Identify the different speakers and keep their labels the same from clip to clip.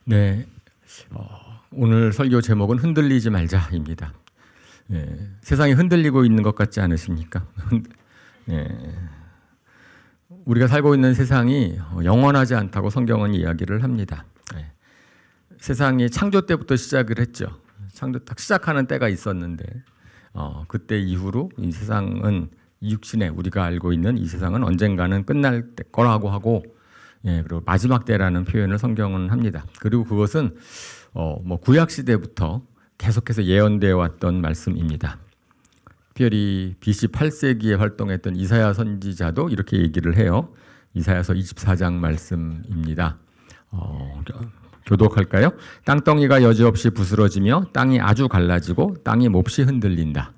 Speaker 1: 네, 오늘 설교 제목은 흔들리지 말자입니다. 세상이 흔들리고 있는 것 같지 않으십니까? 우리가 살고 있는 세상이 영원하지 않다고 성경은 이야기를 합니다. 세상이 창조 때부터 시작을 했죠. 창조 딱 시작하는 때가 있었는데 그때 이후로 이 세상은 이 육신에 우리가 알고 있는 이 세상은 언젠가는 끝날 거라고 하고 그리고 마지막 때라는 표현을 성경은 합니다. 그리고 그것은 구약 시대부터 계속해서 예언되어 왔던 말씀입니다. 특별히 BC 8세기에 활동했던 이사야 선지자도 이렇게 얘기를 해요. 이사야서 24장 말씀입니다. 교독할까요? 땅덩이가 여지없이 부스러지며 땅이 아주 갈라지고 땅이 몹시 흔들린다.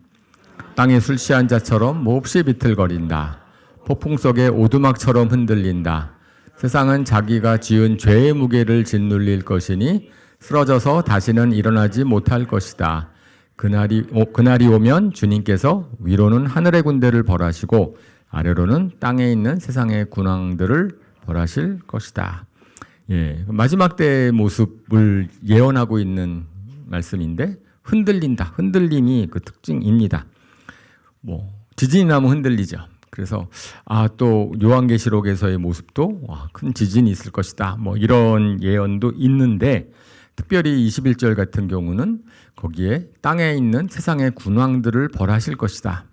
Speaker 1: 땅이 술 취한 자처럼 몹시 비틀거린다. 폭풍 속에 오두막처럼 흔들린다. 세상은 자기가 지은 죄의 무게를 짓눌릴 것이니 쓰러져서 다시는 일어나지 못할 것이다. 그날이 오면 주님께서 위로는 하늘의 군대를 벌하시고 아래로는 땅에 있는 세상의 군왕들을 벌하실 것이다. 마지막 때의 모습을 예언하고 있는 말씀인데 흔들린다. 흔들림이 그 특징입니다. 지진이 나면 흔들리죠. 그래서 또 요한계시록에서의 모습도 큰 지진이 있을 것이다. 이런 예언도 있는데 특별히 21절 같은 경우는 거기에 땅에 있는 세상의 군왕들을 벌하실 것이다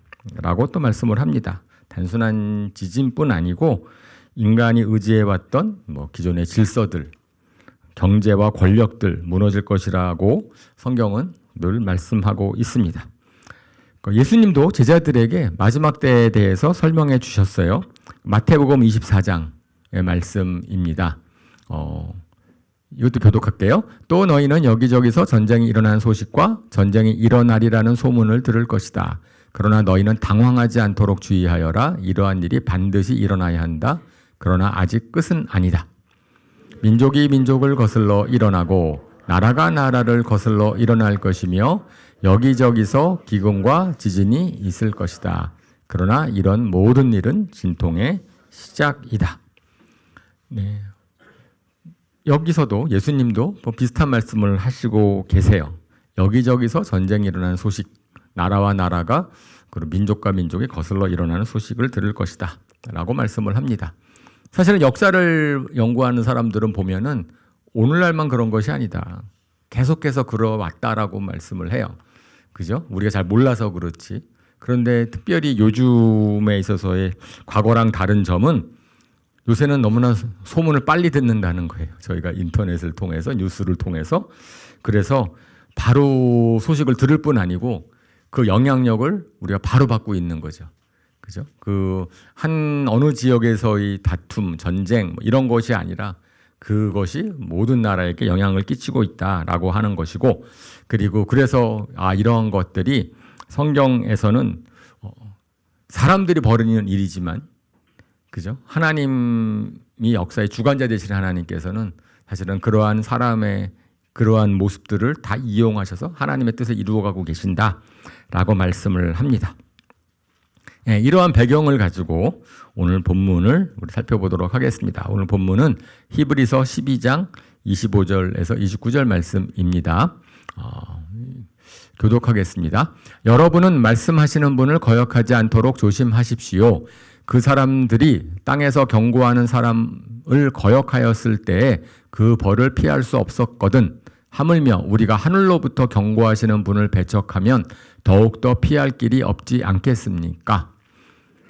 Speaker 1: 라고 또 말씀을 합니다. 단순한 지진뿐 아니고 인간이 의지해왔던 기존의 질서들, 경제와 권력들 무너질 것이라고 성경은 늘 말씀하고 있습니다. 예수님도 제자들에게 마지막 때에 대해서 설명해 주셨어요. 마태복음 24장의 말씀입니다. 이것도 교독할게요. 또 너희는 여기저기서 전쟁이 일어나는 소식과 전쟁이 일어나리라는 소문을 들을 것이다. 그러나 너희는 당황하지 않도록 주의하여라. 이러한 일이 반드시 일어나야 한다. 그러나 아직 끝은 아니다. 민족이 민족을 거슬러 일어나고 나라가 나라를 거슬러 일어날 것이며 여기저기서 기근과 지진이 있을 것이다. 그러나 이런 모든 일은 진통의 시작이다. 여기서도 예수님도 비슷한 말씀을 하시고 계세요. 여기저기서 전쟁이 일어나는 소식, 나라와 나라가 그리고 민족과 민족이 거슬러 일어나는 소식을 들을 것이다 라고 말씀을 합니다. 사실은 역사를 연구하는 사람들은 보면은 오늘날만 그런 것이 아니다. 계속해서 그러왔다라고 말씀을 해요. 그죠? 우리가 잘 몰라서 그렇지. 그런데 특별히 요즘에 있어서의 과거랑 다른 점은 요새는 너무나 소문을 빨리 듣는다는 거예요. 저희가 인터넷을 통해서 뉴스를 통해서. 그래서 바로 소식을 들을 뿐 아니고 그 영향력을 우리가 바로 받고 있는 거죠. 그죠? 한 어느 지역에서의 다툼, 전쟁 이런 것이 아니라 그것이 모든 나라에게 영향을 끼치고 있다라고 하는 것이고, 그리고 그래서 이러한 것들이 성경에서는 사람들이 벌이는 일이지만, 그죠? 하나님이 역사의 주관자 되시는 하나님께서는 사실은 그러한 사람의 그러한 모습들을 다 이용하셔서 하나님의 뜻을 이루어가고 계신다라고 말씀을 합니다. 이러한 배경을 가지고 오늘 본문을 우리 살펴보도록 하겠습니다. 오늘 본문은 히브리서 12장 25절에서 29절 말씀입니다. 교독하겠습니다. 여러분은 말씀하시는 분을 거역하지 않도록 조심하십시오. 그 사람들이 땅에서 경고하는 사람을 거역하였을 때에 그 벌을 피할 수 없었거든. 하물며 우리가 하늘로부터 경고하시는 분을 배척하면 더욱더 피할 길이 없지 않겠습니까?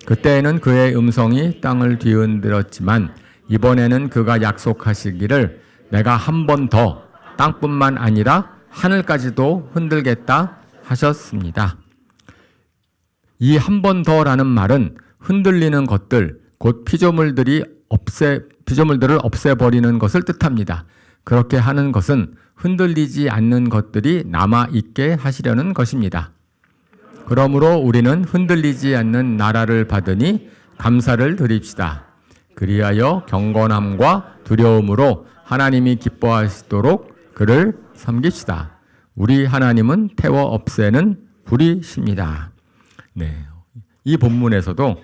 Speaker 1: 그때에는 그의 음성이 땅을 뒤흔들었지만 이번에는 그가 약속하시기를 내가 한 번 더 땅뿐만 아니라 하늘까지도 흔들겠다 하셨습니다. 이 한 번 더라는 말은 흔들리는 것들, 곧 피조물들을 없애버리는 것을 뜻합니다. 그렇게 하는 것은 흔들리지 않는 것들이 남아있게 하시려는 것입니다. 그러므로 우리는 흔들리지 않는 나라를 받으니 감사를 드립시다. 그리하여 경건함과 두려움으로 하나님이 기뻐하시도록 그를 섬깁시다. 우리 하나님은 태워 없애는 불이십니다. 이 본문에서도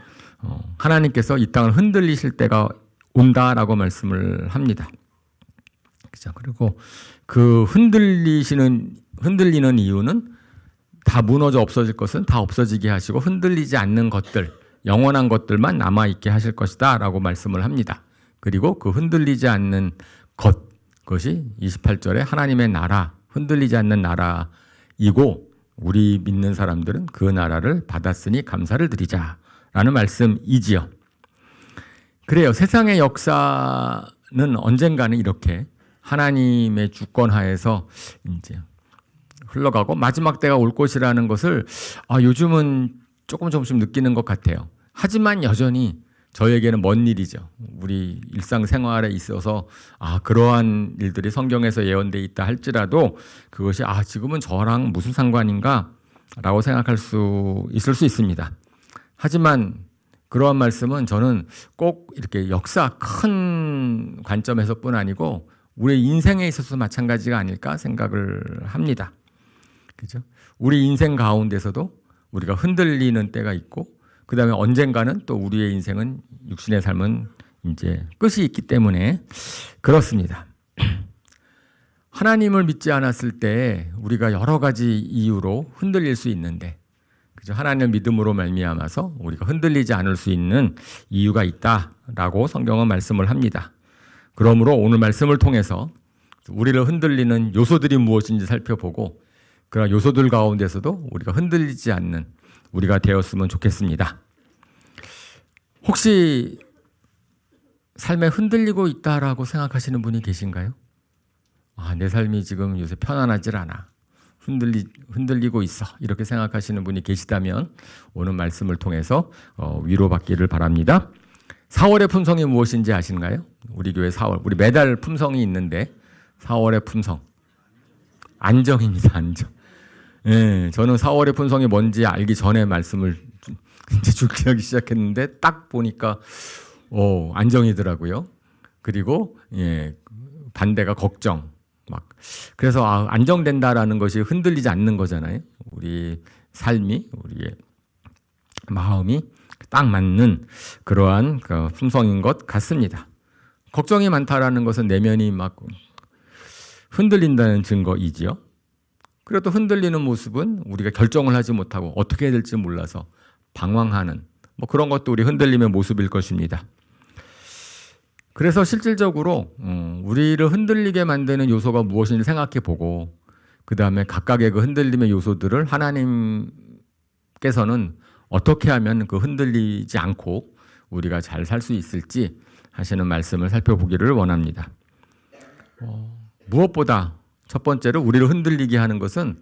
Speaker 1: 하나님께서 이 땅을 흔들리실 때가 온다라고 말씀을 합니다. 그죠? 그리고 그 흔들리는 이유는 다 무너져 없어질 것은 다 없어지게 하시고 흔들리지 않는 것들, 영원한 것들만 남아 있게 하실 것이다라고 말씀을 합니다. 그리고 그 흔들리지 않는 그것이 28절에 하나님의 나라, 흔들리지 않는 나라이고 우리 믿는 사람들은 그 나라를 받았으니 감사를 드리자라는 말씀이지요. 그래요. 세상의 역사는 언젠가는 이렇게 하나님의 주권 하에서 이제 흘러가고 마지막 때가 올 것이라는 것을 요즘은 조금씩 느끼는 것 같아요. 하지만 여전히 저에게는 먼 일이죠. 우리 일상생활에 있어서 그러한 일들이 성경에서 예언되어 있다 할지라도 그것이 지금은 저랑 무슨 상관인가 라고 생각할 수 있을 수 있습니다. 하지만 그러한 말씀은 저는 꼭 이렇게 역사 큰 관점에서뿐 아니고 우리 인생에 있어서 마찬가지가 아닐까 생각을 합니다. 그죠? 우리 인생 가운데서도 우리가 흔들리는 때가 있고 그 다음에 언젠가는 또 우리의 인생은 육신의 삶은 이제 끝이 있기 때문에 그렇습니다. 하나님을 믿지 않았을 때 우리가 여러 가지 이유로 흔들릴 수 있는데 그죠? 하나님을 믿음으로 말미암아서 우리가 흔들리지 않을 수 있는 이유가 있다라고 성경은 말씀을 합니다. 그러므로 오늘 말씀을 통해서 우리를 흔들리는 요소들이 무엇인지 살펴보고 그런 요소들 가운데서도 우리가 흔들리지 않는 우리가 되었으면 좋겠습니다. 혹시 삶에 흔들리고 있다라고 생각하시는 분이 계신가요? 내 삶이 지금 요새 편안하질 않아. 흔들리고 있어. 이렇게 생각하시는 분이 계시다면 오늘 말씀을 통해서 위로받기를 바랍니다. 4월의 품성이 무엇인지 아시는가요? 우리 교회 4월. 우리 매달 품성이 있는데 4월의 품성. 안정입니다. 안정. 예, 저는 4월의 품성이 뭔지 알기 전에 말씀을 이제 준비하기 시작했는데 딱 보니까 안정이더라고요. 그리고 반대가 걱정. 그래서 안정된다라는 것이 흔들리지 않는 거잖아요. 우리 삶이 우리의 마음이 딱 맞는 그러한 품성인 것 같습니다. 걱정이 많다라는 것은 내면이 막 흔들린다는 증거이지요. 그리고 또 흔들리는 모습은 우리가 결정을 하지 못하고 어떻게 해야 될지 몰라서 방황하는 그런 것도 우리 흔들림의 모습일 것입니다. 그래서 실질적으로 우리를 흔들리게 만드는 요소가 무엇인지 생각해 보고 그 다음에 각각의 그 흔들림의 요소들을 하나님께서는 어떻게 하면 그 흔들리지 않고 우리가 잘 살 수 있을지 하시는 말씀을 살펴보기를 원합니다. 무엇보다 첫 번째로 우리를 흔들리게 하는 것은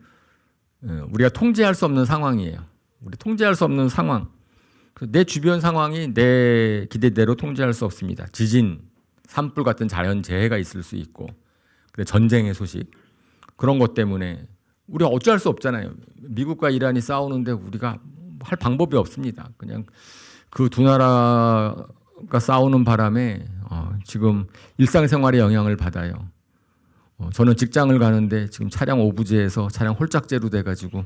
Speaker 1: 우리가 통제할 수 없는 상황이에요. 우리 통제할 수 없는 상황. 내 주변 상황이 내 기대대로 통제할 수 없습니다. 지진, 산불 같은 자연재해가 있을 수 있고 전쟁의 소식 그런 것 때문에 우리가 어찌할 수 없잖아요. 미국과 이란이 싸우는데 우리가 할 방법이 없습니다. 그냥 그 두 나라가 싸우는 바람에 지금 일상생활에 영향을 받아요. 저는 직장을 가는데 지금 차량 오부제에서 차량 홀짝제로 돼가지고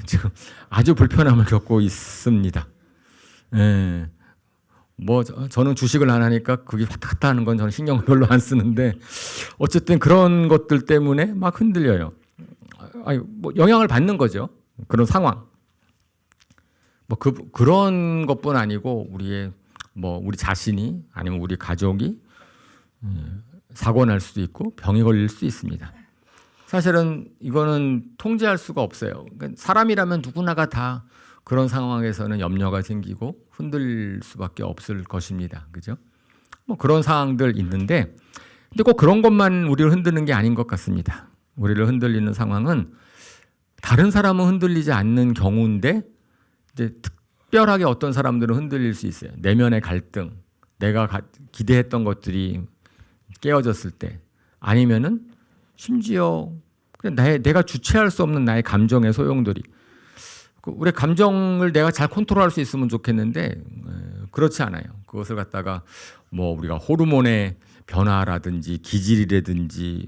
Speaker 1: 지금 아주 불편함을 겪고 있습니다. 저는 주식을 안 하니까 그게 왔다 갔다 하는 건 저는 신경을 별로 안 쓰는데 어쨌든 그런 것들 때문에 막 흔들려요. 영향을 받는 거죠. 그런 상황. 그런 것뿐 아니고 우리 자신이 아니면 우리 가족이 사고 날 수도 있고 병이 걸릴 수 있습니다. 사실은 이거는 통제할 수가 없어요. 그러니까 사람이라면 누구나가 다 그런 상황에서는 염려가 생기고 흔들릴 수밖에 없을 것입니다. 그죠? 그런 상황들 있는데 근데 꼭 그런 것만 우리를 흔드는 게 아닌 것 같습니다. 우리를 흔들리는 상황은 다른 사람은 흔들리지 않는 경우인데 이제 특별하게 어떤 사람들은 흔들릴 수 있어요. 내면의 갈등, 내가 기대했던 것들이 깨어졌을 때 아니면은 심지어 내가 주체할 수 없는 나의 감정의 소용돌이 우리 감정을 내가 잘 컨트롤할 수 있으면 좋겠는데 그렇지 않아요. 그것을 갖다가 우리가 호르몬의 변화라든지 기질이라든지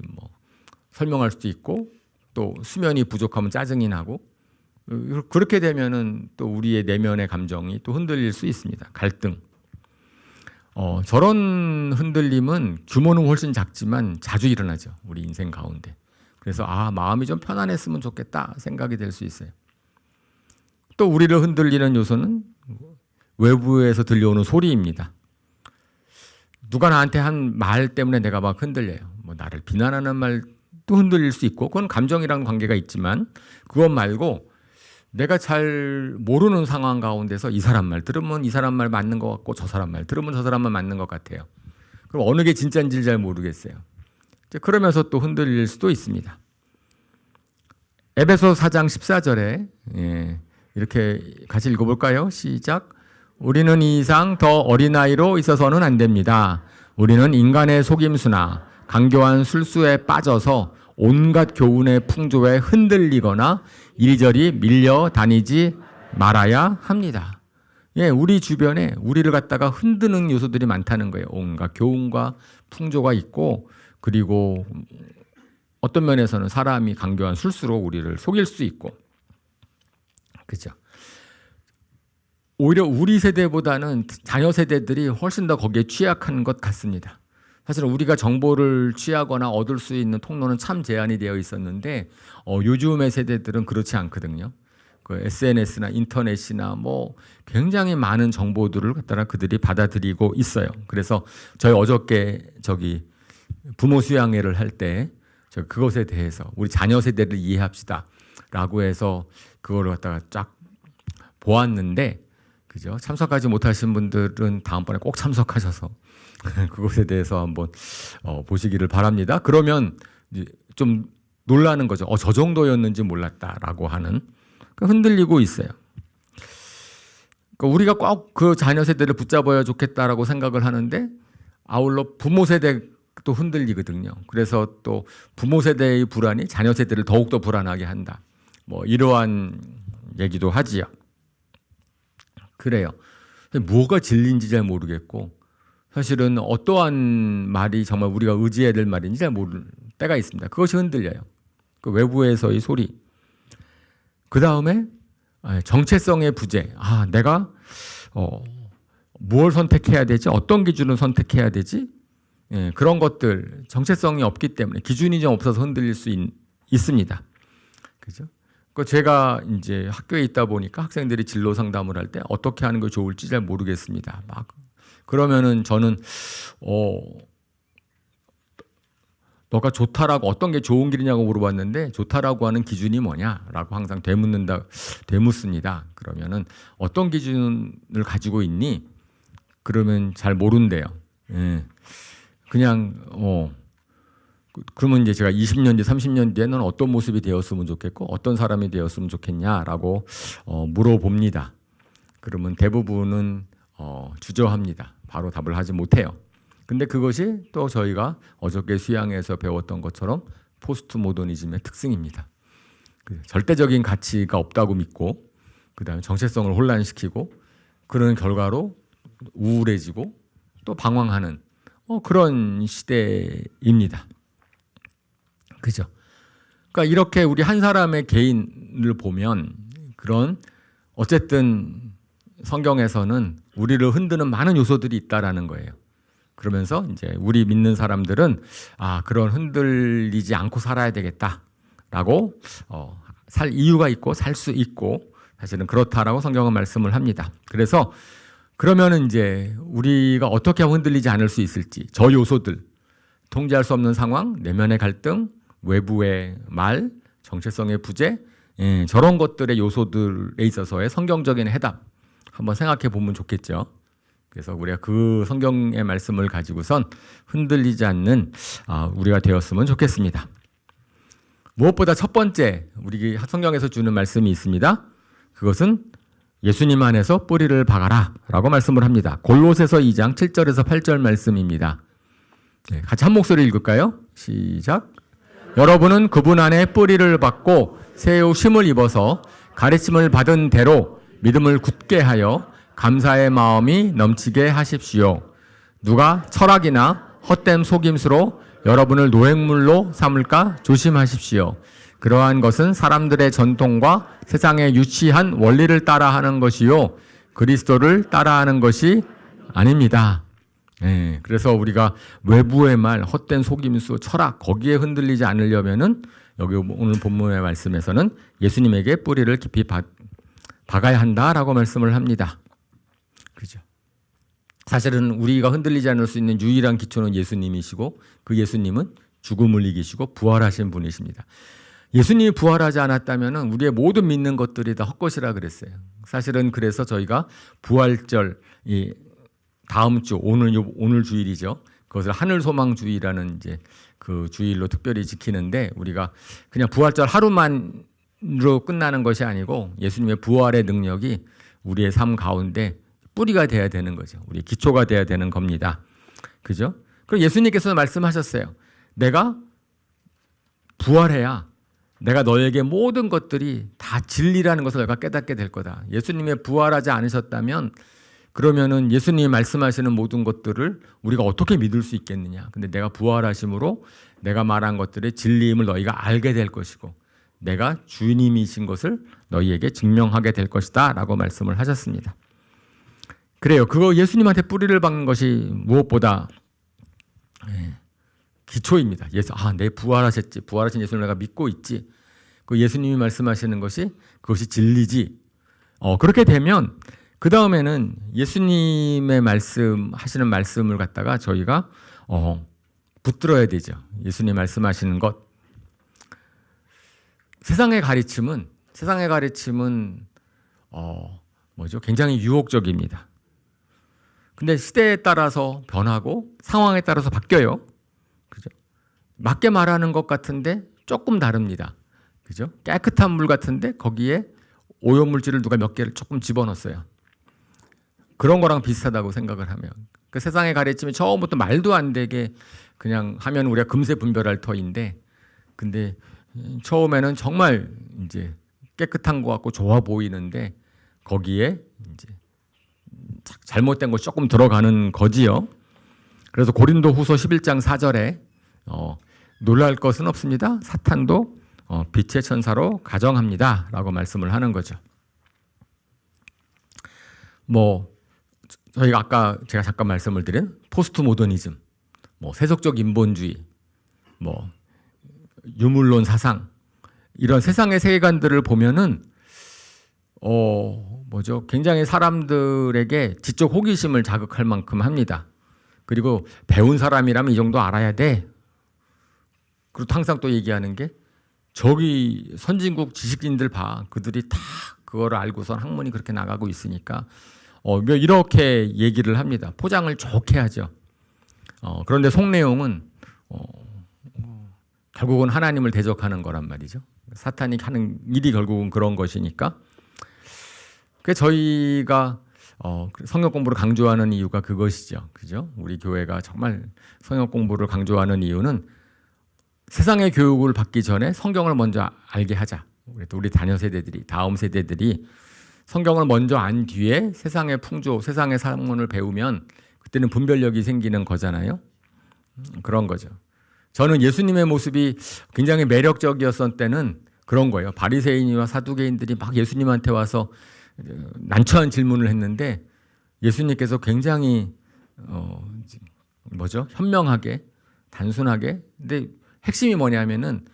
Speaker 1: 설명할 수도 있고 또 수면이 부족하면 짜증이 나고 그렇게 되면은 또 우리의 내면의 감정이 또 흔들릴 수 있습니다. 갈등. 저런 흔들림은 규모는 훨씬 작지만 자주 일어나죠. 우리 인생 가운데. 그래서 마음이 좀 편안했으면 좋겠다 생각이 될 수 있어요. 또 우리를 흔들리는 요소는 외부에서 들려오는 소리입니다. 누가 나한테 한 말 때문에 내가 막 흔들려요. 뭐 나를 비난하는 말도 흔들릴 수 있고, 그건 감정이랑 관계가 있지만, 그것 말고 내가 잘 모르는 상황 가운데서 이 사람 말 들으면 이 사람 말 맞는 것 같고, 저 사람 말 들으면 저 사람 말 맞는 것 같아요. 그럼 어느 게 진짜인지 잘 모르겠어요. 그러면서 또 흔들릴 수도 있습니다. 에베소 4장 14절에 이렇게 같이 읽어볼까요? 시작. 우리는 이 이상 더 어린아이로 있어서는 안 됩니다. 우리는 인간의 속임수나 강교한 술수에 빠져서 온갖 교훈의 풍조에 흔들리거나 이리저리 밀려 다니지 말아야 합니다. 우리 주변에 우리를 갖다가 흔드는 요소들이 많다는 거예요. 온갖 교훈과 풍조가 있고, 그리고 어떤 면에서는 사람이 강교한 술수로 우리를 속일 수 있고, 그죠? 오히려 우리 세대보다는 자녀 세대들이 훨씬 더 거기에 취약한 것 같습니다. 사실 우리가 정보를 취하거나 얻을 수 있는 통로는 참 제한이 되어 있었는데, 요즘의 세대들은 그렇지 않거든요. 그 SNS나 인터넷이나 뭐 굉장히 많은 정보들을 갖다가 그들이 받아들이고 있어요. 그래서 저희 어저께 부모 수양회를 할 때 그것에 대해서 우리 자녀 세대를 이해합시다라고 해서 그걸 갖다가 쫙 보았는데, 그죠? 참석하지 못하신 분들은 다음번에 꼭 참석하셔서 그것에 대해서 한번 보시기를 바랍니다. 그러면 좀 놀라는 거죠. 저 정도였는지 몰랐다라고 하는, 흔들리고 있어요. 우리가 꼭 그 자녀 세대를 붙잡아야 좋겠다라고 생각을 하는데, 아울러 부모 세대도 흔들리거든요. 그래서 또 부모 세대의 불안이 자녀 세대를 더욱더 불안하게 한다. 뭐 이러한 얘기도 하지요. 그래요. 뭐가 진리인지 잘 모르겠고, 사실은 어떠한 말이 정말 우리가 의지해야 될 말인지 잘 모를 때가 있습니다. 그것이 흔들려요. 그 외부에서의 소리. 그 다음에 정체성의 부재. 내가 무엇을 선택해야 되지? 어떤 기준을 선택해야 되지? 그런 것들, 정체성이 없기 때문에, 기준이 좀 없어서 흔들릴 수 있습니다. 그죠? 제가 이제 학교에 있다 보니까 학생들이 진로 상담을 할 때 어떻게 하는 게 좋을지 잘 모르겠습니다. 그러면은 저는 너가 좋다라고, 어떤 게 좋은 길이냐고 물어봤는데, 좋다라고 하는 기준이 뭐냐라고 항상 되묻습니다. 그러면은 어떤 기준을 가지고 있니? 그러면 잘 모른대요. 그냥 그러면 이제 제가 20년 뒤, 30년 뒤에는 어떤 모습이 되었으면 좋겠고 어떤 사람이 되었으면 좋겠냐라고 물어봅니다. 그러면 대부분은 주저합니다. 바로 답을 하지 못해요. 근데 그것이 또 저희가 어저께 수양에서 배웠던 것처럼 포스트 모더니즘의 특징입니다. 절대적인 가치가 없다고 믿고, 그다음에 정체성을 혼란시키고, 그런 결과로 우울해지고 또 방황하는 그런 시대입니다. 그죠? 그러니까 이렇게 우리 한 사람의 개인을 보면, 그런 어쨌든 성경에서는 우리를 흔드는 많은 요소들이 있다라는 거예요. 그러면서 이제 우리 믿는 사람들은 그런 흔들리지 않고 살아야 되겠다라고 살 이유가 있고 살 수 있고, 사실은 그렇다라고 성경은 말씀을 합니다. 그래서 그러면은 이제 우리가 어떻게 하면 흔들리지 않을 수 있을지, 저 요소들, 통제할 수 없는 상황, 내면의 갈등, 외부의 말, 정체성의 부재, 저런 것들의 요소들에 있어서의 성경적인 해답 한번 생각해 보면 좋겠죠. 그래서 우리가 그 성경의 말씀을 가지고선 흔들리지 않는 우리가 되었으면 좋겠습니다. 무엇보다 첫 번째, 우리 성경에서 주는 말씀이 있습니다. 그것은 예수님 안에서 뿌리를 박아라 라고 말씀을 합니다. 골로새서 2장 7절에서 8절 말씀입니다. 같이 한 목소리 읽을까요? 시작. 여러분은 그분 안에 뿌리를 박고 새우 쉼을 입어서 가르침을 받은 대로 믿음을 굳게 하여 감사의 마음이 넘치게 하십시오. 누가 철학이나 헛된 속임수로 여러분을 노획물로 삼을까 조심하십시오. 그러한 것은 사람들의 전통과 세상의 유치한 원리를 따라하는 것이요, 그리스도를 따라하는 것이 아닙니다. 예, 그래서 우리가 외부의 말, 헛된 속임수, 철학 거기에 흔들리지 않으려면은 여기 오늘 본문의 말씀에서는 예수님에게 뿌리를 깊이 박아야 한다라고 말씀을 합니다. 그죠? 사실은 우리가 흔들리지 않을 수 있는 유일한 기초는 예수님이시고 그 예수님은 죽음을 이기시고 부활하신 분이십니다. 예수님이 부활하지 않았다면 우리의 모든 믿는 것들이 다 헛것이라 그랬어요. 사실은 그래서 저희가 부활절 다음 주 오늘 주일이죠. 그것을 하늘소망주의라는 이제 그 주일로 특별히 지키는데 우리가 그냥 부활절 하루만으로 끝나는 것이 아니고 예수님의 부활의 능력이 우리의 삶 가운데 뿌리가 돼야 되는 거죠. 우리의 기초가 돼야 되는 겁니다. 그죠? 그리고 예수님께서 말씀하셨어요. 내가 부활해야 내가 너에게 모든 것들이 다 진리라는 것을 너가 깨닫게 될 거다. 예수님이 부활하지 않으셨다면 그러면은 예수님이 말씀하시는 모든 것들을 우리가 어떻게 믿을 수 있겠느냐. 근데 내가 부활하심으로 내가 말한 것들의 진리임을 너희가 알게 될 것이고 내가 주님이신 것을 너희에게 증명하게 될 것이다 라고 말씀을 하셨습니다. 그래요. 그거 예수님한테 뿌리를 박는 것이 무엇보다 기초입니다. 내 부활하셨지. 부활하신 예수님을 내가 믿고 있지. 그 예수님이 말씀하시는 것이 그것이 진리지. 그렇게 되면 그 다음에는 예수님의 하시는 말씀을 갖다가 저희가 붙들어야 되죠. 예수님 말씀하시는 것. 세상의 가르침은 굉장히 유혹적입니다. 근데 시대에 따라서 변하고 상황에 따라서 바뀌어요. 그죠? 맞게 말하는 것 같은데 조금 다릅니다. 그죠? 깨끗한 물 같은데 거기에 오염물질을 누가 몇 개를 조금 집어넣었어요. 그런 거랑 비슷하다고 생각을 하면 그 세상의 가르침이 처음부터 말도 안 되게 그냥 하면 우리가 금세 분별할 터인데 근데 처음에는 정말 이제 깨끗한 것 같고 좋아 보이는데 거기에 이제 잘못된 것이 조금 들어가는 거지요. 그래서 고린도후서 11장 4절에 놀랄 것은 없습니다. 사탄도 빛의 천사로 가정합니다. 라고 말씀을 하는 거죠. 저희가 아까 제가 잠깐 말씀을 드린 포스트 모더니즘, 세속적 인본주의, 유물론 사상 이런 세상의 세계관들을 보면은 굉장히 사람들에게 지적 호기심을 자극할 만큼 합니다. 그리고 배운 사람이라면 이 정도 알아야 돼. 그리고 항상 또 얘기하는 게 저기 선진국 지식인들 봐. 그들이 다 그거를 알고선 학문이 그렇게 나가고 있으니까 이렇게 얘기를 합니다. 포장을 좋게 하죠. 그런데 속내용은 결국은 하나님을 대적하는 거란 말이죠. 사탄이 하는 일이 결국은 그런 것이니까. 저희가 성경 공부를 강조하는 이유가 그것이죠. 그죠? 우리 교회가 정말 성경 공부를 강조하는 이유는 세상의 교육을 받기 전에 성경을 먼저 알게 하자. 우리 자녀 세대들이, 다음 세대들이 성경을 먼저 안 뒤에 세상의 풍조, 세상의 학문을 배우면 그때는 분별력이 생기는 거잖아요. 그런 거죠. 저는 예수님의 모습이 굉장히 매력적이었을 때는 그런 거예요. 바리새인이와 사두개인들이 막 예수님한테 와서 난처한 질문을 했는데 예수님께서 굉장히 현명하게, 단순하게. 근데 핵심이 뭐냐면은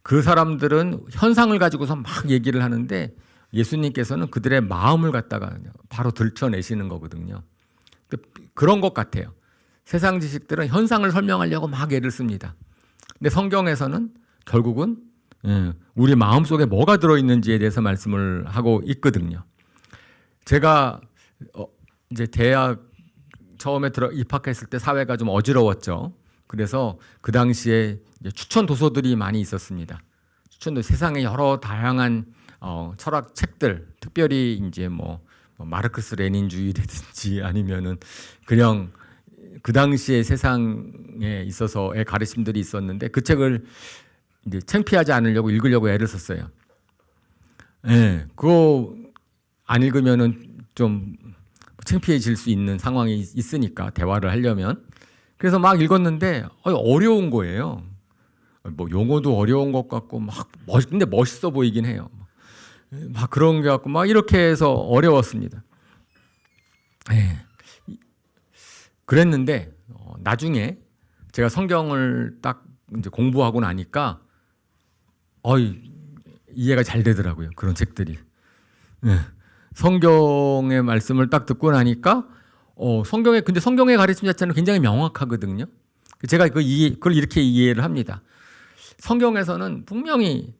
Speaker 1: 그 사람들은 현상을 가지고서 막 얘기를 하는데 예수님께서는 그들의 마음을 갖다가 바로 들춰내시는 거거든요. 그런 것 같아요. 세상 지식들은 현상을 설명하려고 막 애를 씁니다. 근데 성경에서는 결국은 우리 마음속에 뭐가 들어있는지에 대해서 말씀을 하고 있거든요. 제가 이제 대학 처음에 입학했을 때 사회가 좀 어지러웠죠. 그래서 그 당시에 추천 도서들이 많이 있었습니다. 추천도 세상에 여러 다양한 철학 책들, 특별히 이제 마르크스 레닌주의라든지 아니면은 그냥 그 당시에 세상에 있어서의 가르침들이 있었는데 그 책을 이제 창피하지 않으려고 읽으려고 애를 썼어요. 그거 안 읽으면은 좀 창피해질 수 있는 상황이 있으니까 대화를 하려면. 그래서 막 읽었는데 어려운 거예요. 용어도 어려운 것 같고 근데 멋있어 보이긴 해요. 막 그런 게 같고 막 이렇게 해서 어려웠습니다. 그랬는데 나중에 제가 성경을 딱 이제 공부하고 나니까 이해가 잘 되더라고요. 그런 책들이. 네. 성경의 말씀을 딱 듣고 나니까 근데 성경의 가르침 자체는 굉장히 명확하거든요. 제가 그걸 이렇게 이해를 합니다. 성경에서는 분명히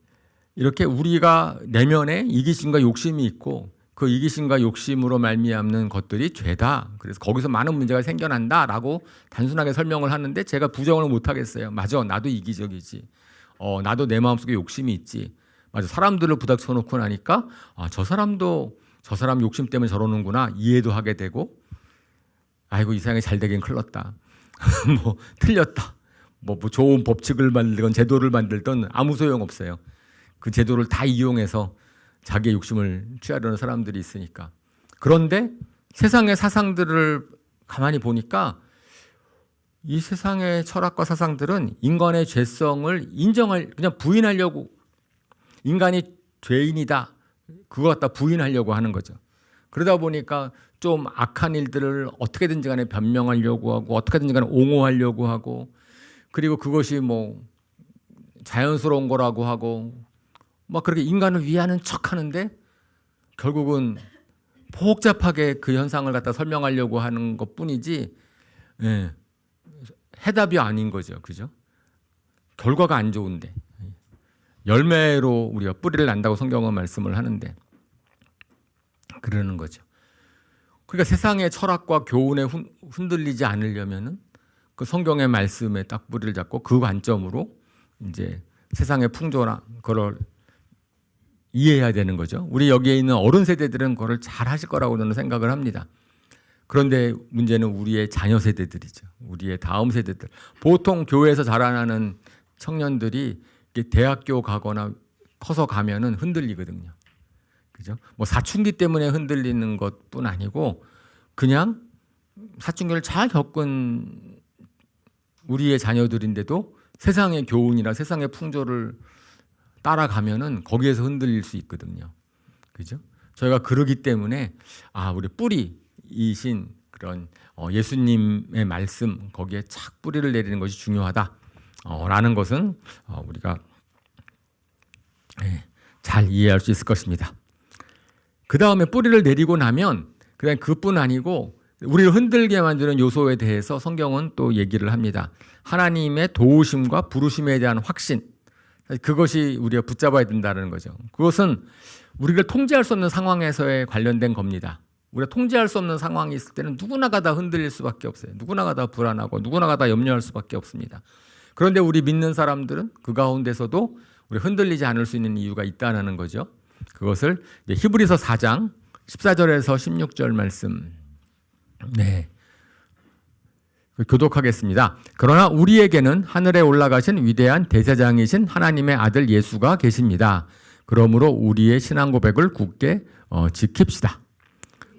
Speaker 1: 이렇게 우리가 내면에 이기심과 욕심이 있고 그 이기심과 욕심으로 말미암는 것들이 죄다. 그래서 거기서 많은 문제가 생겨난다라고 단순하게 설명을 하는데 제가 부정을 못 하겠어요. 맞아, 나도 이기적이지. 나도 내 마음속에 욕심이 있지. 맞아, 사람들을 부닥쳐 놓고 나니까 저 사람도 저 사람 욕심 때문에 저러는구나 이해도 하게 되고, 아이고 이 세상에 잘 되긴 큰일 났다. 뭐 틀렸다. 뭐 좋은 법칙을 만들건 제도를 만들던 아무 소용 없어요. 그 제도를 다 이용해서 자기의 욕심을 취하려는 사람들이 있으니까. 그런데 세상의 사상들을 가만히 보니까 이 세상의 철학과 사상들은 인간의 죄성을 그냥 부인하려고, 인간이 죄인이다 그거 갖다 부인하려고 하는 거죠. 그러다 보니까 좀 악한 일들을 어떻게든지 간에 변명하려고 하고 어떻게든지 간에 옹호하려고 하고, 그리고 그것이 뭐 자연스러운 거라고 하고 막 그렇게 인간을 위하는 척 하는데 결국은 복잡하게 그 현상을 갖다 설명하려고 하는 것 뿐이지, 해답이 아닌 거죠. 그죠? 결과가 안 좋은데. 열매로 우리가 뿌리를 난다고 성경은 말씀을 하는데 그러는 거죠. 그러니까 세상의 철학과 교훈에 흔들리지 않으려면은 그 성경의 말씀에 딱 뿌리를 잡고 그 관점으로 이제 세상의 풍조나 그걸 이해해야 되는 거죠. 우리 여기에 있는 어른 세대들은 그걸 잘 하실 거라고 저는 생각을 합니다. 그런데 문제는 우리의 자녀 세대들이죠. 우리의 다음 세대들. 보통 교회에서 자라나는 청년들이 대학교 가거나 커서 가면은 흔들리거든요. 그죠? 뭐 사춘기 때문에 흔들리는 것뿐 아니고 그냥 사춘기를 잘 겪은 우리의 자녀들인데도 세상의 교훈이나 세상의 풍조를 따라가면은 거기에서 흔들릴 수 있거든요. 그죠? 저희가 그러기 때문에 우리 뿌리이신 그런 예수님의 말씀 거기에 착 뿌리를 내리는 것이 중요하다. 라는 것은 우리가 잘 이해할 수 있을 것입니다. 그 다음에 뿌리를 내리고 나면 그냥 그뿐 아니고 우리를 흔들게 만드는 요소에 대해서 성경은 또 얘기를 합니다. 하나님의 도우심과 부르심에 대한 확신, 그것이 우리가 붙잡아야 된다는 거죠. 그것은 우리를 통제할 수 없는 상황에서의 관련된 겁니다. 우리가 통제할 수 없는 상황이 있을 때는 누구나가 다 흔들릴 수밖에 없어요. 누구나가 다 불안하고 누구나가 다 염려할 수밖에 없습니다. 그런데 우리 믿는 사람들은 그 가운데서도 우리 흔들리지 않을 수 있는 이유가 있다는 거죠. 그것을 히브리서 4장 14절에서 16절 말씀 교독하겠습니다. 그러나 우리에게는 하늘에 올라가신 위대한 대제사장이신 하나님의 아들 예수가 계십니다. 그러므로 우리의 신앙 고백을 굳게 지킵시다.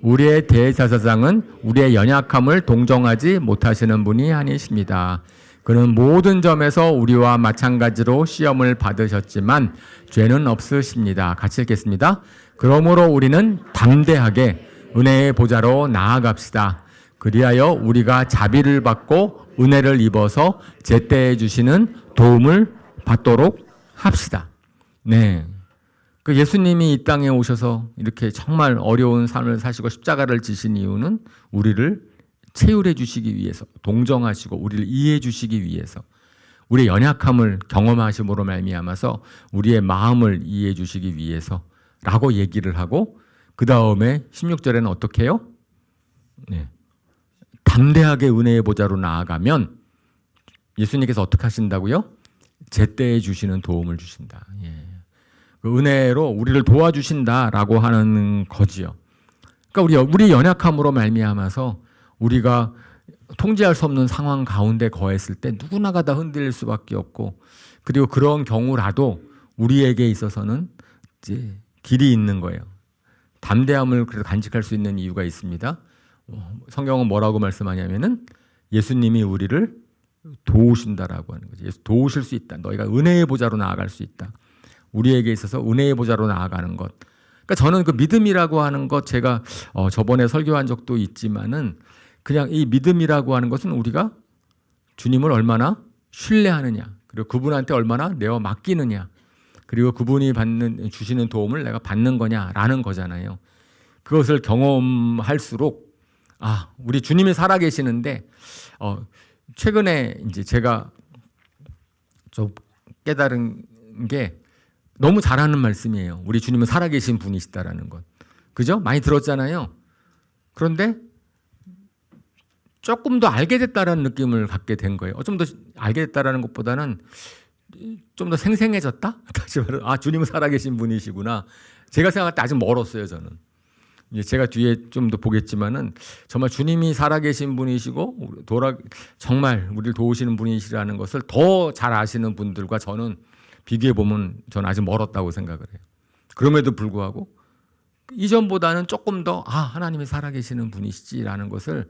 Speaker 1: 우리의 대제사장은 우리의 연약함을 동정하지 못하시는 분이 아니십니다. 그는 모든 점에서 우리와 마찬가지로 시험을 받으셨지만 죄는 없으십니다. 같이 읽겠습니다. 그러므로 우리는 담대하게 은혜의 보좌로 나아갑시다. 그리하여 우리가 자비를 받고 은혜를 입어서 제때에 주시는 도움을 받도록 합시다. 그 예수님이 이 땅에 오셔서 이렇게 정말 어려운 삶을 사시고 십자가를 지신 이유는 우리를 체휼해 주시기 위해서, 동정하시고 우리를 이해해 주시기 위해서, 우리의 연약함을 경험하심으로 말미암아서 우리의 마음을 이해해 주시기 위해서라고 얘기를 하고, 그 다음에 16절에는 어떻게 해요? 담대하게 은혜의 보좌로 나아가면 예수님께서 어떻게 하신다고요? 제때에 주시는 도움을 주신다. 그 은혜로 우리를 도와주신다라고 하는 거지요. 그러니까 우리 연약함으로 말미암아서 우리가 통제할 수 없는 상황 가운데 거했을 때 누구나가 다 흔들릴 수밖에 없고, 그리고 그런 경우라도 우리에게 있어서는 이제 길이 있는 거예요. 담대함을 그래도 간직할 수 있는 이유가 있습니다. 성경은 뭐라고 말씀하냐면은 예수님이 우리를 도우신다라고 하는 거죠. 예수 도우실 수 있다. 너희가 은혜의 보좌로 나아갈 수 있다. 우리에게 있어서 은혜의 보좌로 나아가는 것. 그러니까 저는 그 믿음이라고 하는 것, 제가 저번에 설교한 적도 있지만은 그냥 이 믿음이라고 하는 것은 우리가 주님을 얼마나 신뢰하느냐, 그리고 그분한테 얼마나 내어 맡기느냐, 그리고 그분이 주시는 도움을 내가 받는 거냐라는 거잖아요. 그것을 경험할수록 우리 주님이 살아계시는데 최근에 이제 제가 좀 깨달은 게 너무 잘하는 말씀이에요. 우리 주님은 살아계신 분이시다라는 것. 그죠? 많이 들었잖아요. 그런데 조금 더 알게 됐다라는 느낌을 갖게 된 거예요. 좀 더 알게 됐다라는 것보다는 좀 더 생생해졌다? 다시 말해, 주님은 살아계신 분이시구나. 제가 생각할 때 아직 멀었어요, 저는. 이제 제가 뒤에 좀 더 보겠지만은 정말 주님이 살아계신 분이시고 정말 우리를 도우시는 분이시라는 것을 더 잘 아시는 분들과 저는 비교해 보면 저는 아직 멀었다고 생각을 해요. 그럼에도 불구하고 이전보다는 조금 더 하나님이 살아계시는 분이시지라는 것을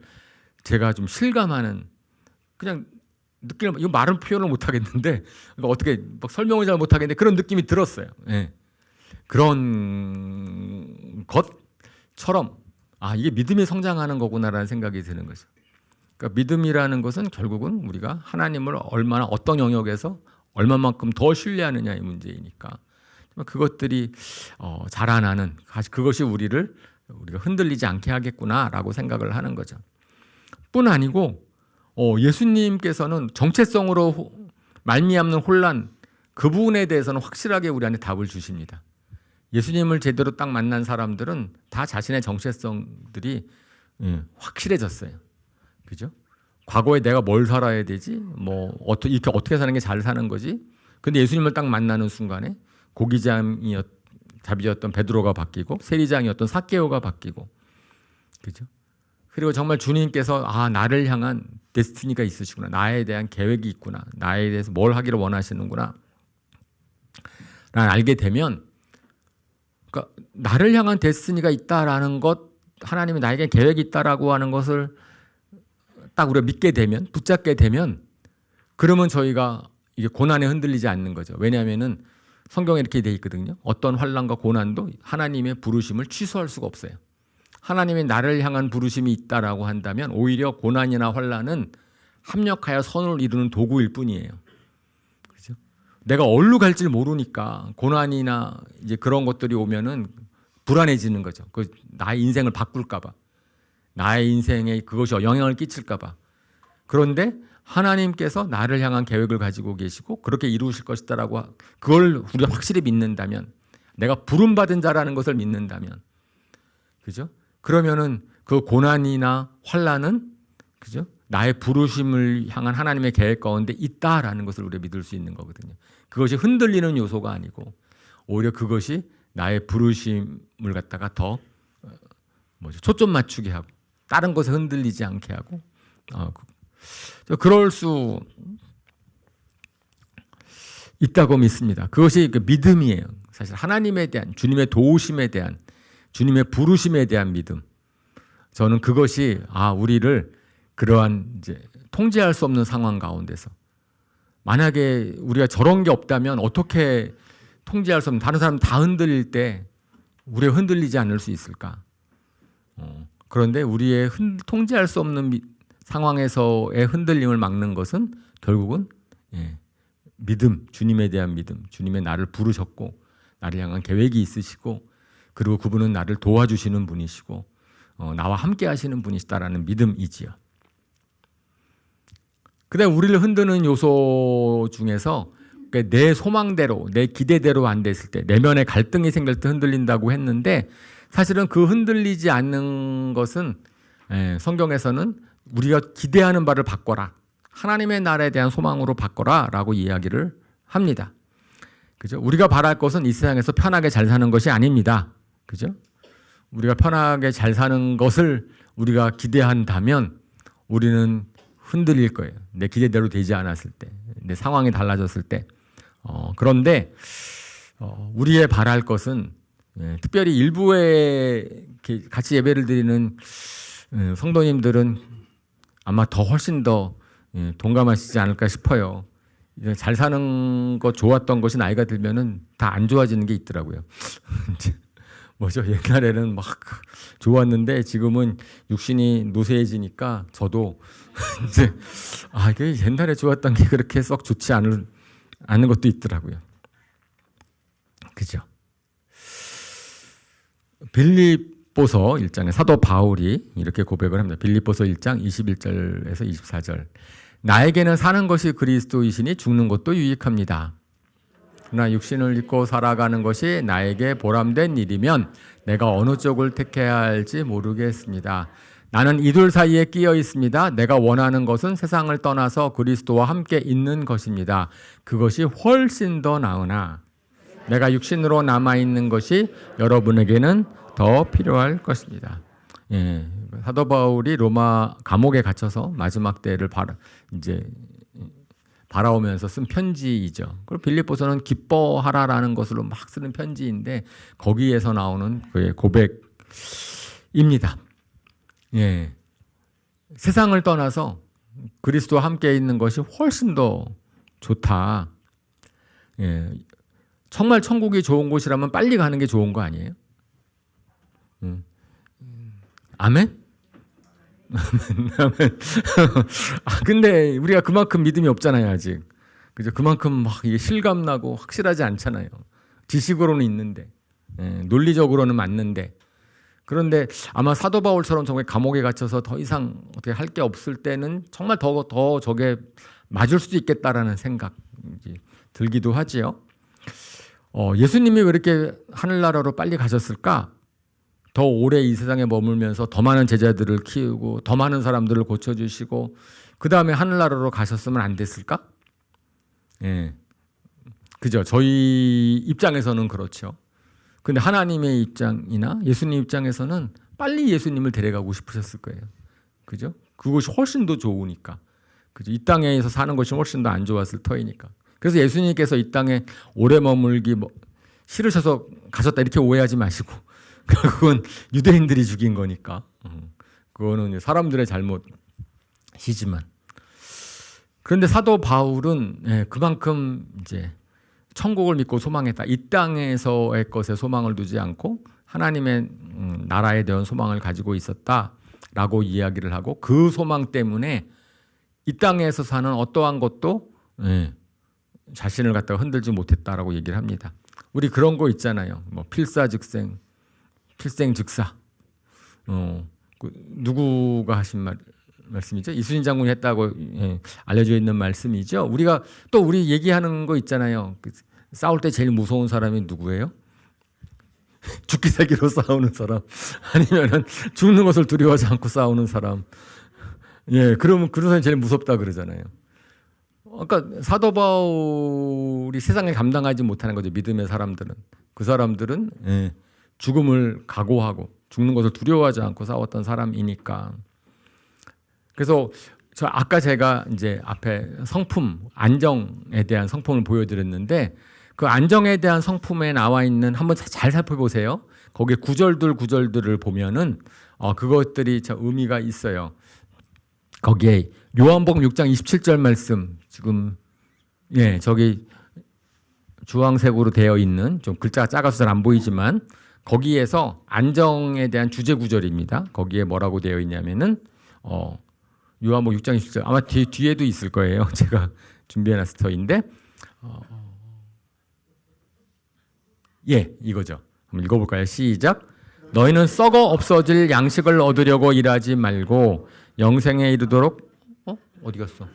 Speaker 1: 제가 좀 실감하는, 그냥 느끼는, 이거 말은 표현을 못 하겠는데 어떻게 막 설명을 잘 못 하겠는데 그런 느낌이 들었어요. 예. 그런 것처럼 이게 믿음이 성장하는 거구나라는 생각이 드는 거죠. 그러니까 믿음이라는 것은 결국은 우리가 하나님을 얼마나 어떤 영역에서 얼마만큼 더 신뢰하느냐의 문제이니까 그것들이 자라나는, 그것이 우리가 흔들리지 않게 하겠구나라고 생각을 하는 거죠. 뿐 아니고 예수님께서는 정체성으로 말미암는 혼란, 그 부분에 대해서는 확실하게 우리한테 답을 주십니다. 예수님을 제대로 딱 만난 사람들은 다 자신의 정체성들이 확실해졌어요. 그죠? 과거에 내가 뭘 살아야 되지? 이렇게 어떻게 사는 게 잘 사는 거지? 근데 예수님을 딱 만나는 순간에 고기잡이였던 베드로가 바뀌고 세리장이었던 삭개오가 바뀌고, 그죠? 그리고 정말 주님께서 나를 향한 데스티니가 있으시구나, 나에 대한 계획이 있구나, 나에 대해서 뭘 하기를 원하시는구나 라는 알게 되면, 그러니까 나를 향한 데스티니가 있다라는 것, 하나님이 나에게 계획이 있다라고 하는 것을 딱 우리가 믿게 되면, 붙잡게 되면, 그러면 저희가 이게 고난에 흔들리지 않는 거죠. 왜냐하면은 성경에 이렇게 돼 있거든요. 어떤 환난과 고난도 하나님의 부르심을 취소할 수가 없어요. 하나님이 나를 향한 부르심이 있다라고 한다면 오히려 고난이나 환난은 합력하여 선을 이루는 도구일 뿐이에요. 그렇죠? 내가 어디로 갈지 모르니까 고난이나 이제 그런 것들이 오면은 불안해지는 거죠. 나의 인생을 바꿀까봐, 나의 인생에 그것이 영향을 끼칠까봐. 그런데 하나님께서 나를 향한 계획을 가지고 계시고 그렇게 이루실 것이다라고, 그걸 우리가 확실히 믿는다면, 내가 부름받은 자라는 것을 믿는다면, 그죠? 그러면은 그 고난이나 환난은, 그죠? 나의 부르심을 향한 하나님의 계획 가운데 있다라는 것을 우리가 믿을 수 있는 거거든요. 그것이 흔들리는 요소가 아니고 오히려 그것이 나의 부르심을 갖다가 더 초점 맞추게 하고 다른 것에 흔들리지 않게 하고 그럴 수 있다고 믿습니다. 그것이 믿음이에요. 사실 하나님에 대한, 주님의 도우심에 대한, 주님의 부르심에 대한 믿음. 저는 그것이 우리를 그러한 이제 통제할 수 없는 상황 가운데서, 만약에 우리가 저런 게 없다면 어떻게 통제할 수 없는, 다른 사람 다 흔들릴 때 우리가 흔들리지 않을 수 있을까? 그런데 우리의 통제할 수 없는 상황에서의 흔들림을 막는 것은 결국은 믿음, 주님에 대한 믿음, 주님의 나를 부르셨고 나를 향한 계획이 있으시고 그리고 그분은 나를 도와주시는 분이시고 나와 함께 하시는 분이시다라는 믿음이지요. 그다음에 우리를 흔드는 요소 중에서 내 소망대로, 내 기대대로 안 됐을 때, 내면에 갈등이 생길 때 흔들린다고 했는데, 사실은 그 흔들리지 않는 것은 성경에서는 우리가 기대하는 바를 바꿔라, 하나님의 나라에 대한 소망으로 바꿔라 라고 이야기를 합니다. 그죠? 우리가 바랄 것은 이 세상에서 편하게 잘 사는 것이 아닙니다. 그죠? 우리가 편하게 잘 사는 것을 우리가 기대한다면 우리는 흔들릴 거예요. 내 기대대로 되지 않았을 때, 내 상황이 달라졌을 때. 그런데 우리의 바랄 것은, 특별히 일부에 같이 예배를 드리는 성도님들은 아마 더 훨씬 더 동감하시지 않을까 싶어요. 잘 사는 것, 좋았던 것이 나이가 들면은 다 안 좋아지는 게 있더라고요. 뭐죠? 옛날에는 막 좋았는데 지금은 육신이 노쇠해지니까 저도 이제 이게 옛날에 좋았던 게 그렇게 썩 좋지 않은 것도 있더라고요. 그죠? 빌립보서 1장에 사도 바울이 이렇게 고백을 합니다. 빌립보서 1장 21절에서 24절. 나에게는 사는 것이 그리스도이시니 죽는 것도 유익합니다. 그러나 육신을 입고 살아가는 것이 나에게 보람된 일이면 내가 어느 쪽을 택해야 할지 모르겠습니다. 나는 이 둘 사이에 끼어 있습니다. 내가 원하는 것은 세상을 떠나서 그리스도와 함께 있는 것입니다. 그것이 훨씬 더 나으나 내가 육신으로 남아있는 것이 여러분에게는 더 필요할 것입니다. 예, 사도 바울이 로마 감옥에 갇혀서 마지막 때를 바라오면서 쓴 편지이죠. 그리고 빌립보서는 기뻐하라라는 것으로 막 쓰는 편지인데 거기에서 나오는 그의 고백입니다. 예, 세상을 떠나서 그리스도와 함께 있는 것이 훨씬 더 좋다. 예, 정말 천국이 좋은 곳이라면 빨리 가는 게 좋은 거 아니에요? 아멘? 아멘. 근데 우리가 그만큼 믿음이 없잖아요, 아직. 그죠? 그만큼 막 이게 실감나고 확실하지 않잖아요. 지식으로는 있는데, 논리적으로는 맞는데. 그런데 아마 사도 바울처럼 정말 감옥에 갇혀서 더 이상 어떻게 할 게 없을 때는 정말 더 저게 맞을 수도 있겠다라는 생각이 들기도 하지요. 예수님이 왜 이렇게 하늘나라로 빨리 가셨을까? 더 오래 이 세상에 머물면서 더 많은 제자들을 키우고 더 많은 사람들을 고쳐주시고 그 다음에 하늘나라로 가셨으면 안 됐을까? 예, 그죠? 저희 입장에서는 그렇죠. 근데 하나님의 입장이나 예수님 입장에서는 빨리 예수님을 데려가고 싶으셨을 거예요. 그죠? 그것이 훨씬 더 좋으니까. 그죠? 이 땅에서 사는 것이 훨씬 더 안 좋았을 터이니까. 그래서 예수님께서 이 땅에 오래 머물기 싫으셔서 가셨다 이렇게 오해하지 마시고 그건 유대인들이 죽인 거니까. 그거는 사람들의 잘못이지만. 그런데 사도 바울은 그만큼 이제 천국을 믿고 소망했다. 이 땅에서의 것에 소망을 두지 않고 하나님의 나라에 대한 소망을 가지고 있었다라고 이야기를 하고 그 소망 때문에 이 땅에서 사는 어떠한 것도 자신을 갖다가 흔들지 못했다라고 얘기를 합니다. 우리 그런 거 있잖아요. 뭐 필사즉생, 필생즉사. 누구가 하신 말씀이죠? 이순신 장군이 했다고 알려져 있는 말씀이죠. 우리 얘기하는 거 있잖아요. 싸울 때 제일 무서운 사람이 누구예요? 죽기 살기로 싸우는 사람, 아니면은 죽는 것을 두려워하지 않고 싸우는 사람. 예, 그러면 그런 사람이 제일 무섭다 그러잖아요. 그러니까 사도 바울이 세상을 감당하지 못하는 거죠. 믿음의 사람들은. 그 사람들은 죽음을 각오하고 죽는 것을 두려워하지 않고 싸웠던 사람이니까. 그래서 아까 제가 이제 앞에 성품, 안정에 대한 성품을 보여드렸는데 그 안정에 대한 성품에 나와 있는 한번 잘 살펴보세요. 거기에 구절들을 보면은 그것들이 의미가 있어요. 거기에 요한복음 6장 27절 말씀 지금 저기 주황색으로 되어 있는 좀 글자가 작아서 잘 안 보이지만 거기에서 안정에 대한 주제 구절입니다. 거기에 뭐라고 되어 있냐면은 요한복음 6장 27절 아마 뒤에도 있을 거예요. 제가 준비해놨을 터인데 이거죠. 한번 읽어볼까요? 시작. 너희는 썩어 없어질 양식을 얻으려고 일하지 말고 영생에 이르도록 어디 갔어?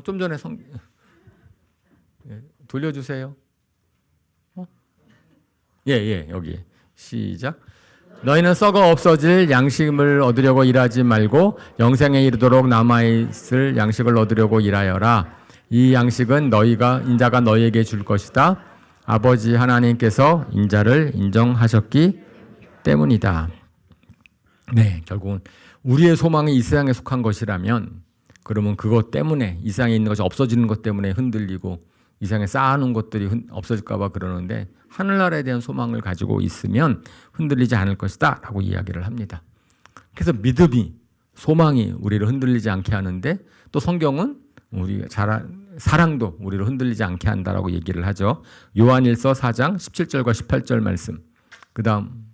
Speaker 1: 좀 전에 돌려주세요. 여기 시작. 너희는 썩어 없어질 양식을 얻으려고 일하지 말고 영생에 이르도록 남아있을 양식을 얻으려고 일하여라. 이 양식은 인자가 너희에게 줄 것이다. 아버지 하나님께서 인자를 인정하셨기 때문이다. 네, 결국은 우리의 소망이 이 세상에 속한 것이라면 그러면 그것 때문에 이 세상에 있는 것이 없어지는 것 때문에 흔들리고 이 세상에 쌓아놓은 것들이 없어질까 봐 그러는데 하늘나라에 대한 소망을 가지고 있으면 흔들리지 않을 것이다 라고 이야기를 합니다. 그래서 믿음이, 소망이 우리를 흔들리지 않게 하는데 또 성경은 우리 사랑도 우리를 흔들리지 않게 한다라고 얘기를 하죠. 요한일서 4장 17절과 18절 말씀. 그다음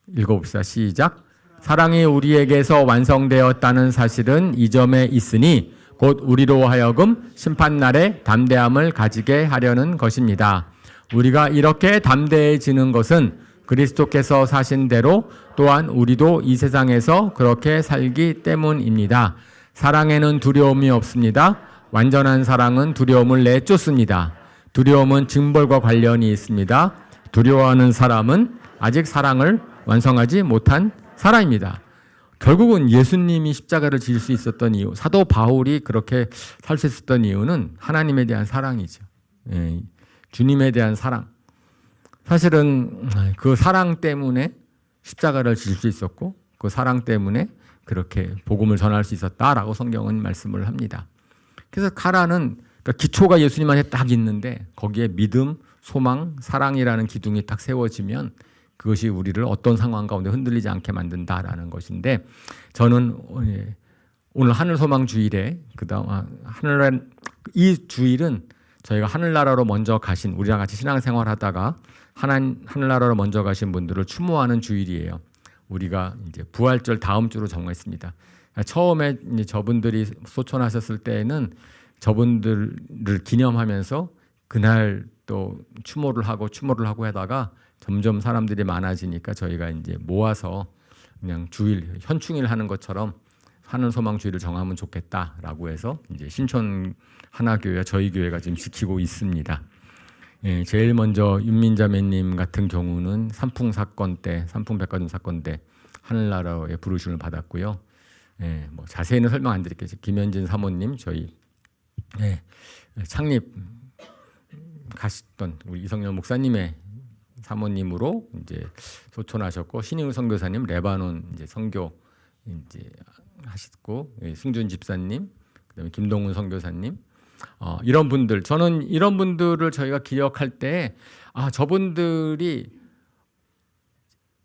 Speaker 1: 읽어봅시다. 시작. 사랑이 우리에게서 완성되었다는 사실은 이 점에 있으니 곧 우리로 하여금 심판날에 담대함을 가지게 하려는 것입니다. 우리가 이렇게 담대해지는 것은 그리스도께서 사신 대로 또한 우리도 이 세상에서 그렇게 살기 때문입니다. 사랑에는 두려움이 없습니다. 완전한 사랑은 두려움을 내쫓습니다. 두려움은 징벌과 관련이 있습니다. 두려워하는 사람은 아직 사랑을 완성하지 못한 사람입니다. 결국은 예수님이 십자가를 지을 수 있었던 이유, 사도 바울이 그렇게 살 수 있었던 이유는 하나님에 대한 사랑이죠. 주님에 대한 사랑. 사실은 그 사랑 때문에 십자가를 지을 수 있었고 그 사랑 때문에 그렇게 복음을 전할 수 있었다라고 성경은 말씀을 합니다. 그래서 카라는 그러니까 기초가 예수님 안에 딱 있는데 거기에 믿음, 소망, 사랑이라는 기둥이 딱 세워지면 그것이 우리를 어떤 상황 가운데 흔들리지 않게 만든다라는 것인데 저는 오늘 하늘소망 주일에 그다음 이 주일은 저희가 하늘나라로 먼저 가신 우리랑 같이 신앙생활하다가 하늘나라로 먼저 가신 분들을 추모하는 주일이에요. 우리가 이제 부활절 다음 주로 정했습니다. 처음에 이제 저분들이 소천하셨을 때에는 저분들을 기념하면서 그날 또 추모를 하고 하다가 점점 사람들이 많아지니까 저희가 이제 모아서 그냥 주일 현충일 하는 것처럼 하늘소망 주일을 정하면 좋겠다라고 해서 이제 신촌 하나교회와 저희 교회가 지금 지키고 있습니다. 제일 먼저 윤민자매님 같은 경우는 삼풍백화점 사건 때 하늘나라에 부르심을 받았고요. 뭐 자세히는 설명 안 드릴게요. 김현진 사모님 저희 창립 가시던 우리 이성열 목사님의 사모님으로 이제 소천하셨고 신인우 선교사님 레바논 이제 선교 이제 하셨고 승준 집사님 그다음에 김동훈 선교사님 이런 분들 저는 이런 분들을 저희가 기억할 때 저분들이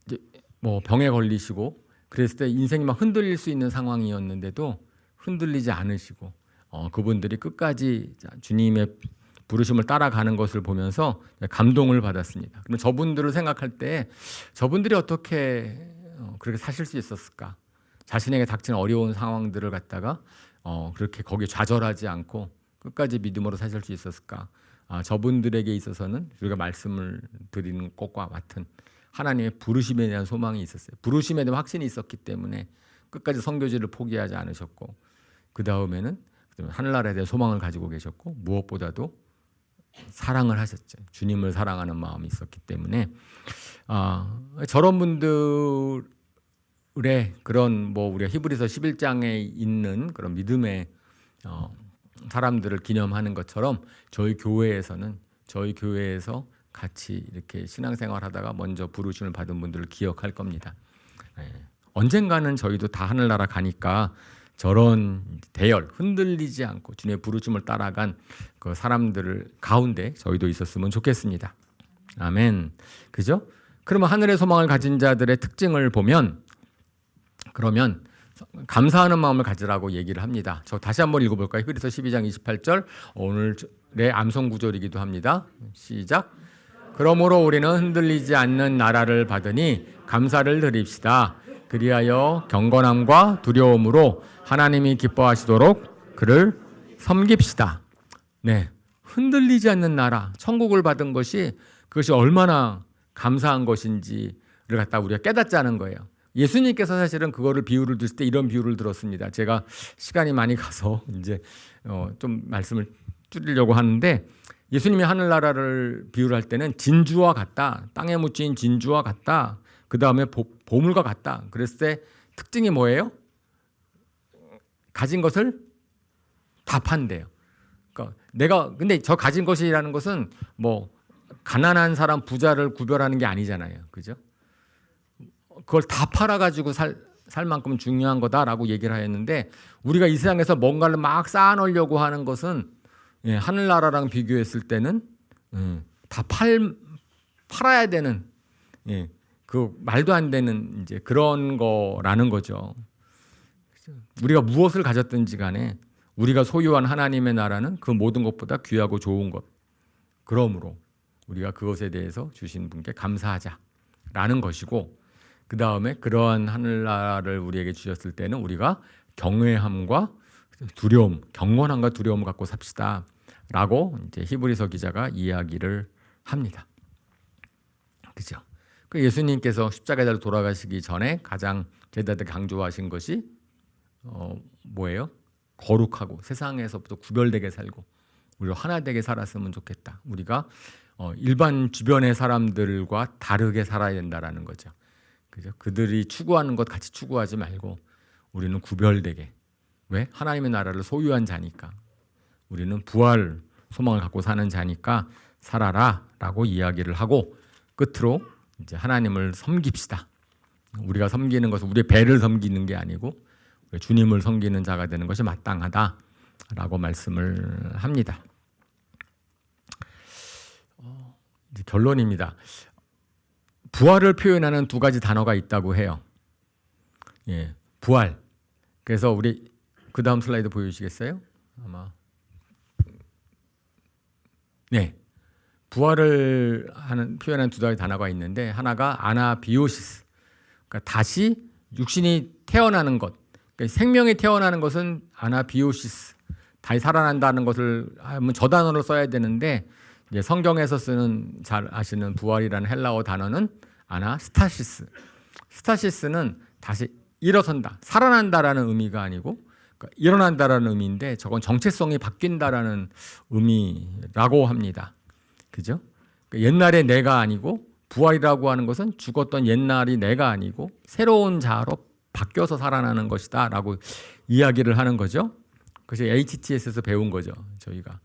Speaker 1: 이제 뭐 병에 걸리시고 그랬을 때 인생이 막 흔들릴 수 있는 상황이었는데도 흔들리지 않으시고 그분들이 끝까지 주님의 부르심을 따라가는 것을 보면서 감동을 받았습니다. 그럼 저분들을 생각할 때 저분들이 어떻게 그렇게 사실 수 있었을까? 자신에게 닥친 어려운 상황들을 갖다가 그렇게 거기에 좌절하지 않고 끝까지 믿음으로 사실 수 있었을까? 저분들에게 있어서는 우리가 말씀을 드리는 것과 같은 하나님의 부르심에 대한 소망이 있었어요. 부르심에 대한 확신이 있었기 때문에 끝까지 선교지를 포기하지 않으셨고 그 다음에는 하늘나라에 대한 소망을 가지고 계셨고 무엇보다도 사랑을 하셨죠. 주님을 사랑하는 마음이 있었기 때문에 저런 분들의 그런 뭐 우리가 히브리서 11장에 있는 그런 믿음의 사람들을 기념하는 것처럼 저희 교회에서 같이 이렇게 신앙생활하다가 먼저 부르심을 받은 분들을 기억할 겁니다. 언젠가는 저희도 다 하늘나라 가니까 저런 대열 흔들리지 않고 주님의 부르심을 따라간 그 사람들 가운데 저희도 있었으면 좋겠습니다. 아멘. 그죠? 그러면 하늘의 소망을 가진 자들의 특징을 보면 그러면 감사하는 마음을 가지라고 얘기를 합니다. 저 다시 한번 읽어볼까요? 히브리서 12장 28절 오늘의 암송 구절이기도 합니다. 시작. 그러므로 우리는 흔들리지 않는 나라를 받으니 감사를 드립시다. 그리하여 경건함과 두려움으로 하나님이 기뻐하시도록 그를 섬깁시다. 네, 흔들리지 않는 나라, 천국을 받은 것이 그것이 얼마나 감사한 것인지를 갖다 우리가 깨닫자는 거예요. 예수님께서 사실은 그거를 비유를 드실 때 이런 비유를 들었습니다. 제가 시간이 많이 가서 이제 좀 말씀을 줄이려고 하는데 예수님이 하늘나라를 비유를 할 때는 진주와 같다, 땅에 묻힌 진주와 같다. 그 다음에 보물과 같다. 그랬을 때 특징이 뭐예요? 가진 것을 다 판대요. 그러니까 근데 저 가진 것이라는 것은 뭐 가난한 사람, 부자를 구별하는 게 아니잖아요. 그죠? 그걸 다 팔아가지고 살 만큼 중요한 거다라고 얘기를 하였는데 우리가 이 세상에서 뭔가를 막 쌓아놓으려고 하는 것은 하늘나라랑 비교했을 때는 다 팔아야 되는 그 말도 안 되는 이제 그런 거라는 거죠. 우리가 무엇을 가졌든지 간에 우리가 소유한 하나님의 나라는 그 모든 것보다 귀하고 좋은 것. 그러므로 우리가 그것에 대해서 주신 분께 감사하자라는 것이고, 그 다음에 그러한 하늘나라를 우리에게 주셨을 때는 우리가 경외함과 두려움, 경건함과 두려움을 갖고 삽시다라고 이제 히브리서 기자가 이야기를 합니다. 그죠? 그 예수님께서 십자가에 돌아가시기 전에 가장 제자들 강조하신 것이 뭐예요? 거룩하고 세상에서부터 구별되게 살고 우리가 하나 되게 살았으면 좋겠다. 우리가 일반 주변의 사람들과 다르게 살아야 된다라는 거죠. 그죠? 그들이 추구하는 것 같이 추구하지 말고 우리는 구별되게. 왜? 하나님의 나라를 소유한 자니까. 우리는 부활 소망을 갖고 사는 자니까 살아라라고 이야기를 하고, 끝으로 이제 하나님을 섬깁시다. 우리가 섬기는 것은 우리의 배를 섬기는 게 아니고 주님을 섬기는 자가 되는 것이 마땅하다라고 말씀을 합니다. 이제 결론입니다. 부활을 표현하는 두 가지 단어가 있다고 해요. 예, 부활. 그래서 우리 그 다음 슬라이드 보여주시겠어요? 아마. 네, 부활을 표현하는 두 가지 단어가 있는데, 하나가 아나비오시스. 그러니까 다시 육신이 태어나는 것. 그러니까 생명이 태어나는 것은 아나비오시스. 다시 살아난다는 것을 하면 저 단어로 써야 되는데, 이제 성경에서 쓰는 잘 아시는 부활이라는 헬라어 단어는 아나스타시스. 스타시스는 다시 일어선다, 살아난다라는 의미가 아니고 그러니까 일어난다라는 의미인데, 저건 정체성이 바뀐다라는 의미라고 합니다. 그죠? 그러니까 옛날의 내가 아니고, 부활이라고 하는 것은 죽었던 옛날이 내가 아니고 새로운 자로 바뀌어서 살아나는 것이다라고 이야기를 하는 거죠. 그래서 HTS에서 배운 거죠. 저희가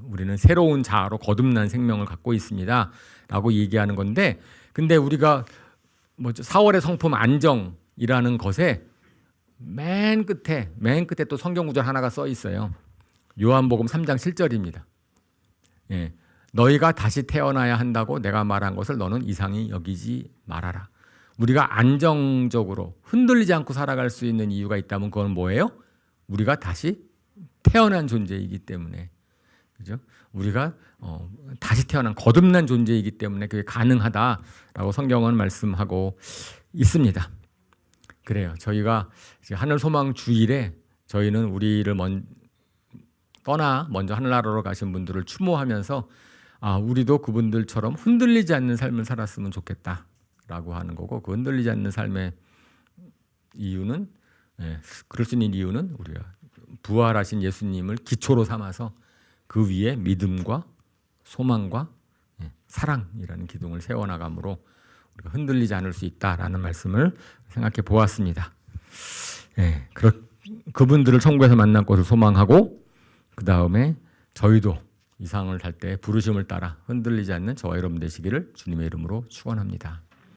Speaker 1: 우리는 새로운 자아로 거듭난 생명을 갖고 있습니다라고 얘기하는 건데, 근데 우리가 뭐죠? 4월의 성품 안정이라는 것에 맨 끝에 또 성경 구절 하나가 써 있어요. 요한복음 3장 7절입니다. 예, 너희가 다시 태어나야 한다고 내가 말한 것을 너는 이상히 여기지 말아라. 우리가 안정적으로 흔들리지 않고 살아갈 수 있는 이유가 있다면 그건 뭐예요? 우리가 다시 태어난 존재이기 때문에. 그죠? 우리가 다시 태어난 거듭난 존재이기 때문에 그게 가능하다라고 성경은 말씀하고 있습니다. 그래요. 저희가 하늘 소망 주일에 저희는 우리를 먼저 하늘나라로 가신 분들을 추모하면서 우리도 그분들처럼 흔들리지 않는 삶을 살았으면 좋겠다라고 하는 거고, 그 흔들리지 않는 삶의 이유는 그럴 수 있는 이유는 우리가 부활하신 예수님을 기초로 삼아서 그 위에 믿음과 소망과 사랑이라는 기둥을 세워나감으로 우리가 흔들리지 않을 수 있다라는 말씀을 생각해 보았습니다. 그분들을 천국에서 만난 것을 소망하고, 그 다음에 저희도 이 상을 달 때 부르심을 따라 흔들리지 않는 저와 여러분 되시기를 주님의 이름으로 축원합니다.